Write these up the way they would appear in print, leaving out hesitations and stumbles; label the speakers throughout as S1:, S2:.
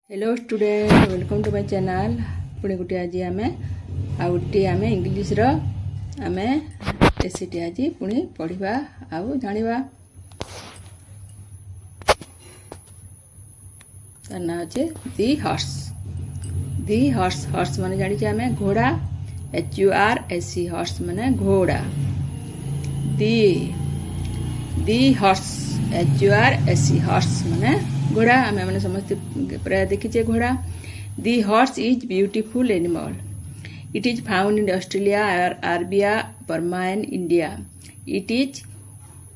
S1: Hello student welcome to my channel Pune गोटे आज आम आउ गोटे आम इंग्लीश आम एसीटी आज पुणी पढ़ा आउ जाना तार ना अच्छे दी हॉर्स हॉर्स माने जानी आम घोड़ा HURSE हॉर्स माने घोड़ा दी हॉर्स HURSE हॉर्स माने घोड़ा आम मैंने समस्त प्राय देखीचे घोड़ा। The horse is beautiful animal. It is found in Australia Arabia Burma and India. It is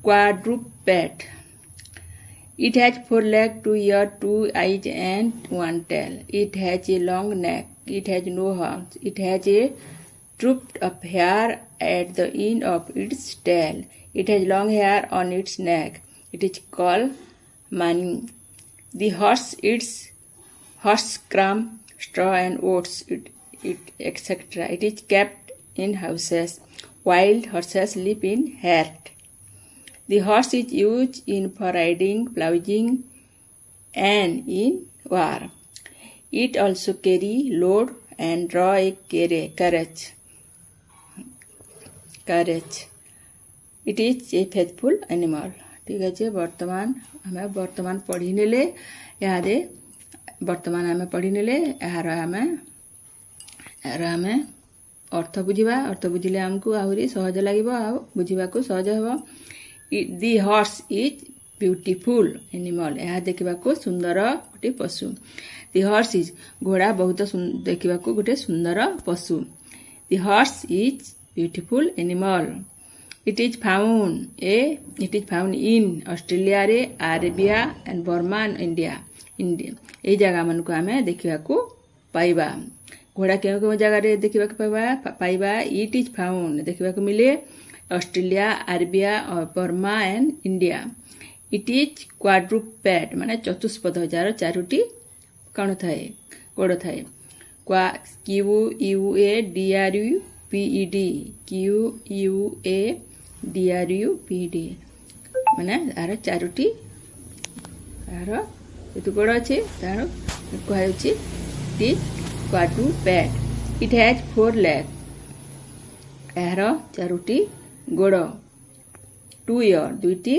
S1: quadruped. It has 4 legs, 2 ears, 2 eyes and 1 tail. It has a long neck. It has no horns. It has a tuft of hair at the end of its tail. It has long hair on its neck. It is called mane. The horse eats horse crumb, straw and oats, etc. It is kept in houses. Wild horses live in herds. The horse is used for riding, ploughing, and in war. It also carry load and draw a carriage. It is a faithful animal. ठीक अच्छे वर्तमान पढ़ी नेले यादे वर्तमान आम पढ़ी नेले यार आम अर्थ बुझा अर्थ बुझिले आमको आहरी सहज लगे बुझा सहज हम। The horse is beautiful animal यह देखा सुंदर गोटे पशु। दी हॉर्स इज घोड़ा बहुत देखा गोटे सुंदर पशु। The horse is beautiful animal. It is found in Australia रे Arabia and Burma and India ये जगह मन को आम देखा पाइबा। घोड़ा क्यों क्यों जगह देखा पाइबा इट इज फाउंड देखा मिले ऑस्ट्रेलिया अरेबिया और बर्मा and India. It is quadruped माने चतुष्पद जार चारोटी कौन थाए गोड़ थाए। QUADRUPED माने यार चारोटी यार ये गोड़ अच्छे तार कहुच्छे क्वाड्रुपेड। इट हैज 4 legs यार चारोटी गोड़ 2 ears दुईटी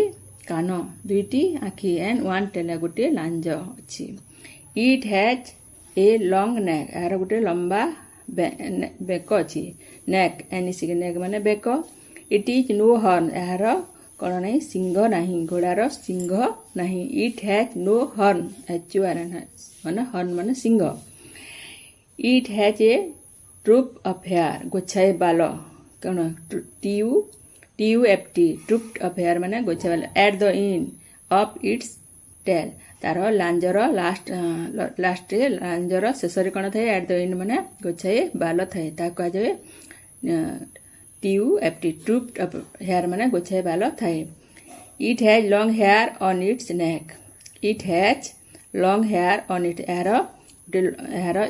S1: कान दुईटी आखि एंड 1 tail गोटे लांज अच्छी। It has a long neck यार गोटे लंबा बेक अच्छी नेक एनिसिक नेक माने बेक। इट इज नो हॉर्न यार कौन नहीं सिंह नहीं घोड़ार सिंह नहीं। इट हैज नो हॉर्न माने हॉर्न माने सिंह। इट हैज ए ट्रूप ऑफ हेयर गोछाए बाल कौन TUFT ट्रूप ऑफ हेयर माने गोछाए बाल at the end of its tail तार लांजर लास्ट लांजर शेष कौन थाए एट द एंड माने गोछाए बाल थाए ता कह जाए TUFT ट्रूप ऑफ हेयर माने गोछाए बाल थाए। It has long hair on its neck. It has long hair on it यार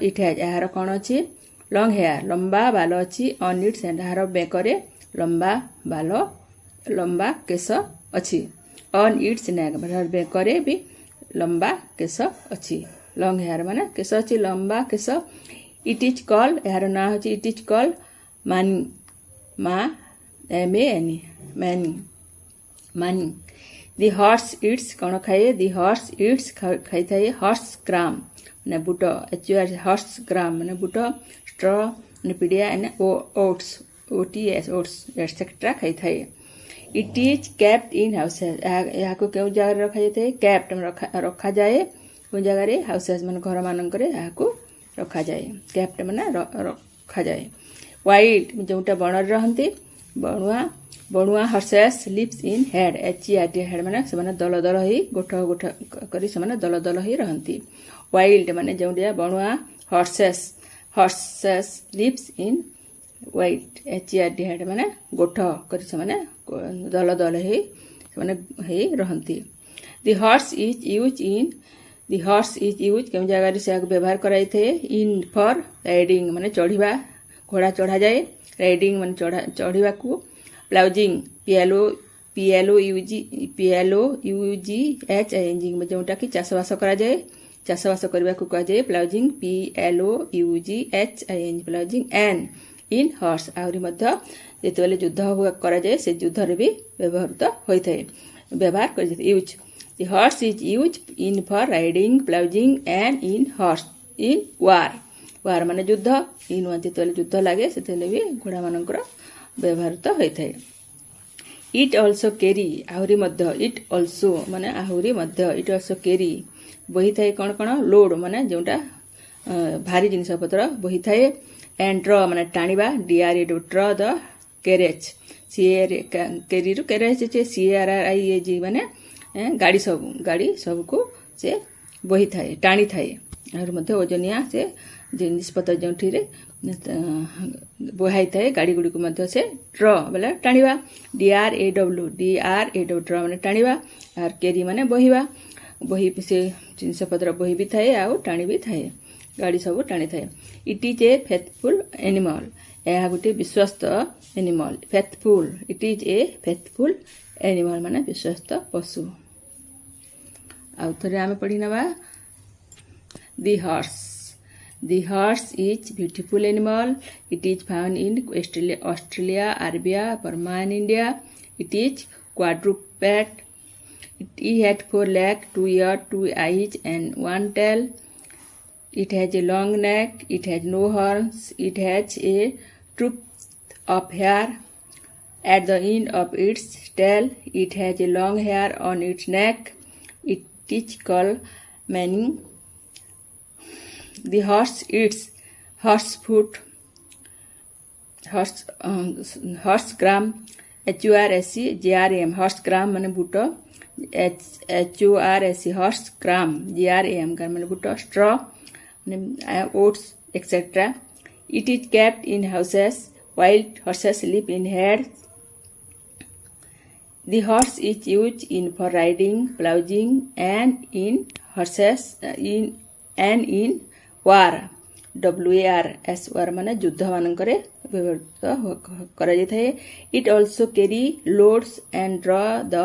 S1: इट हैज यार कौन अच्छी लॉन्ग हेयर लंबा बाल अच्छी ऑन इट्स एंड यार बेकरे लंबा बाल लंबा केश अच्छी ऑन इट्स नेक बेकरे भी लंबा केश अच्छी। लॉन्ग हेयर माने केश अच्छी लंबा केश। इट इज कॉल यार ना हो इट इज कॉल मानी मानी। दी हॉर्स इट्स कौन खाए दी हॉर्स इट्स खाई थाए हॉर्स ग्राम माने बुट हॉर्स ग्राम माने बुट स्ट्रॉ माने पिडिया एंड ओट्स एटसेट्रा खाई थाए। It is kept in houses यहाँ को क्यों जगह रखा जाए कैप्ट रखा जाए कौन जगह हाउसेस मान घर मानक रखा जाए कैप्ट माने रखा जाए। वाइल्ड जोटा बण रहती बणुआ horses lives in head HERD head माने से दल दल ही गोठ गोठ करी से दल दल ही रहती। वाइल्ड माने जोटा बणुआ horses lives in white HERD head माने गोठ करी से दल दल ही रहती। दी हॉर्स इज यूज क्यों जगह से व्यवहार कराई थे इन फॉर राइडिंग माने चढ़ा घोड़ा चढ़ा जाए राइडिंग माने चढ़ा को। प्लाउजिंग PLOUGH जोटा कि चाषबास करा जाए ଚାଷବାସ କରିବାକୁ କୁହାଯାଏ ପ୍ଲାଉଜିଂ PLOUGHING ପ୍ଲାଉଜିଂ ଏନ୍ ଇନ୍ ହର୍ସ ଆହୁରି ମଧ୍ୟ ଯେତେବେଳେ ଯୁଦ୍ଧ କରାଯାଏ ସେ ଯୁଦ୍ଧରେ ବି ବ୍ୟବହାର କରାଯାଇଥାଏ use the horse is used in for riding ploughing and in horse in war ମାନେ ଯୁଦ୍ଧ ଇନ୍ ଯେତେବେଳେ ଯୁଦ୍ଧ ଲାଗେ ସେତେବେଳେ ବି ଘୋଡ଼ାମାନଙ୍କର ବ୍ୟବହୃତ ହୋଇଥାଏ ଇଟ୍ ଅଲସୋ କେରି ଆହୁରି ମଧ୍ୟ ଇଟ୍ ଅଲସୋ ମାନେ ଆହୁରି ମଧ୍ୟ ଇଟ୍ ଅଲସୋ କେରି ବୋହିଥାଏ କ'ଣ କ'ଣ ଲୋଡ୍ ମାନେ ଯେଉଁଟା ଭାରି ଜିନିଷପତ୍ର ବୋହିଥାଏ ଏଣ୍ଡ ଡ୍ର ମାନେ ଟାଣିବା DRA draw the carriage କେରିରୁ carriage CARIAG ମାନେ ଗାଡ଼ି ସବୁକୁ ସେ ବୋହିଥାଏ ଟାଣିଥାଏ ଆହୁରି ମଧ୍ୟ ଓଜନିଆ ସେ ଜିନିଷପତ୍ର ଯେଉଁଠିରେ ବୋହାଇଥାଏ ଗାଡ଼ିଗୁଡ଼ିକୁ ମଧ୍ୟ ସେ ଡ୍ର ବୋଲେ ଟାଣିବା DRAW ଡ୍ର ମାନେ ଟାଣିବା ଆର୍ କେରି ମାନେ ବୋହିବା ସେ ଜିନିଷପତ୍ର ବୋହି ବି ଥାଏ ଆଉ ଟାଣି ବି ଥାଏ ଗାଡ଼ି ସବୁ ଟାଣିଥାଏ ଇଟ୍ ଇଜ୍ ଏ ଫେଥଫୁଲ୍ ଏନିମଲ୍ ଏହା ଗୋଟିଏ ବିଶ୍ୱସ୍ତ animal faithful it is a faithful animal ମାନେ ବିଶ୍ୱସ୍ତ ପଶୁ ଆଉ ଥରେ ଆମେ ପଢ଼ି ନେବା The horse is beautiful animal. It is found in Australia, Arabia, Burma and India. It is quadruped. It has 4 legs, 2 ears, 2 eyes and 1 tail. It has a long neck. It has no horns. It has a tuft of hair at the end of its tail. It has a long hair on its neck. It is called maning. The horse eats horse food, horse gram, HORSE horse gram mane buto, HORSE horse gram, GRAM mane buto, straw, oats, etc. It is kept in houses. Wild horses live in herds. The horse is used for riding, ploughing, and in war ମାନେ ଯୁଦ୍ଧ ମାନଙ୍କରେ ବ୍ୟବହୃତ କରାଯାଇଥାଏ it also carry loads and draw the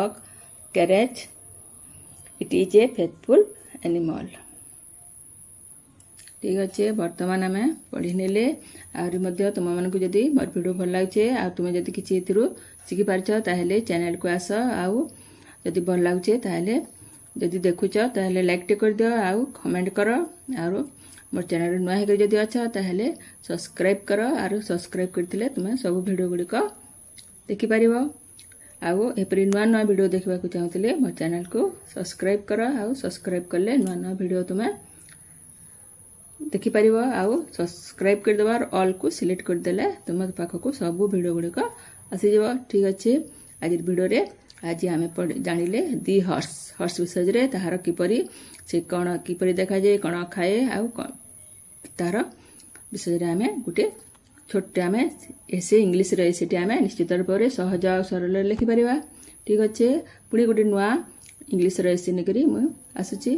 S1: carriage it is a faithful animal ଠିକ୍ ଅଛି ବର୍ତ୍ତମାନ ଆମେ ପଢ଼ିନେଲେ ଆହୁରି ମଧ୍ୟ ତୁମମାନଙ୍କୁ ଯଦି ମୋର ଭିଡ଼ିଓ ଭଲ ଲାଗୁଛେ ଆଉ ତୁମେ ଯଦି କିଛି ଏଥିରୁ ଶିଖିପାରିଛ ତାହେଲେ ଚ୍ୟାନେଲକୁ ଆସ ଆଉ ଯଦି ଭଲ ଲାଗୁଛେ ତାହେଲେ ଯଦି ଦେଖୁଛ ତାହେଲେ ଲାଇକ୍ଟେ କରିଦିଅ ଆଉ କମେଣ୍ଟ କର ଆଉ मोर चैनल नुआ होकर जदि अच्छा ताहले सब्सक्राइब कर आरो सब्सक्राइब करथिले तुमे सब वीडियो गुड़िक देखिपार आउ एपरी नुआ नुआ वीडियो देखा चाहूले मोर चैनल को सब्सक्राइब कर आउ सब्सक्राइब कले नुआ नुआ वीडियो तुमे देखिपार आउ सब्सक्राइब करदेव ऑल को सिलेक्ट करदेले तुम पाखक सब वीडियो गुड़िक आसीज ठीक अच्छे आज वीडियो रे आज आम जानिले दी हर्स विषय ताहार किपरि से कौन किपरि देखा जाए कौन खाए आउ तार विषय आम गोटे छोटे आम एसे इंग्लीश एसेटी आम निश्चित रूप से सहज और सरल लिखिपर ठीक अच्छे पुणी गोटे नुआ इंग्लीश एसे नहीं आसूची।